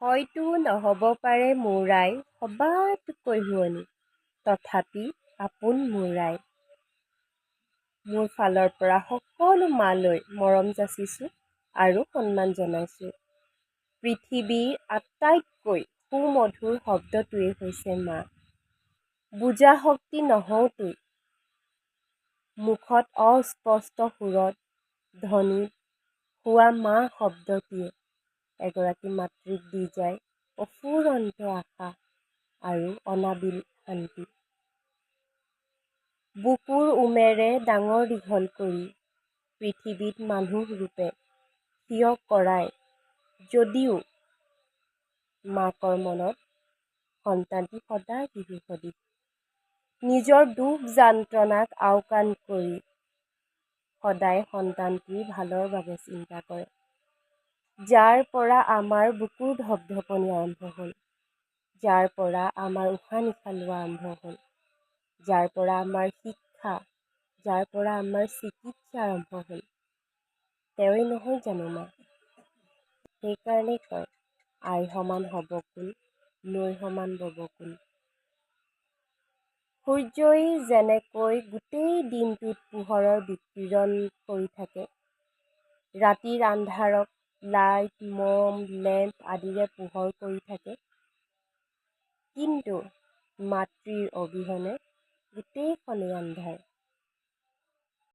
হয়তো নহ'ব পাৰে মোৰ আই সবাতোকৈ শুৱনি, তথাপি আপোন মোৰ আই। মোৰ ফালৰ পৰা সকলো মালৈ মৰম যাচিছোঁ আৰু সন্মান জনাইছোঁ। পৃথিৱীৰ আটাইতকৈ সুমধুৰ শব্দটোৱেই হৈছে মা। বুজা শক্তি নহও তুই, মুখত অস্পষ্ট সুৰত ধ্বনিত হোৱা মা শব্দটিয়ে এগৰাকী মাতৃক দি যায় অফুৰন্ত আশা আৰু অনাবিল শান্তি। বুকুৰ উমেৰে ডাঙৰ দীঘল কৰি পৃথিৱীত মানুহ ৰূপে থিয় কৰাই যদিও মাকৰ মনত সন্তানটি সদায় শিশু সদৃশ। নিজৰ দুখ যান্ত্ৰণাক আওকাণ কৰি সদায় সন্তানটিৰ ভালৰ বাবে চিন্তা কৰে। যাৰ পৰা আমাৰ বুকুৰ ধপধপনি আৰম্ভ হ'ল, যাৰ পৰা আমাৰ উশাহ নিশাহ লোৱা আৰম্ভ হ'ল, যাৰ পৰা আমাৰ শিক্ষা, যাৰ পৰা আমাৰ চিকিৎসা আৰম্ভ হ'ল, তেওঁৱেই নহয় জানো মা? সেইকাৰণেই কয় আই সমান হ'ব কোন, নৈ সমান বব কোন। সূৰ্যই যেনেকৈ গোটেই দিনটোত পোহৰৰ বিকিৰণ কৰি থাকে, ৰাতিৰ আন্ধাৰক লাইট, মম, লেম্প আদিৰে পোহৰ কৰি থাকে, কিন্তু মাতৃৰ অবিহনে গোটেইখনেই আন্ধাৰ।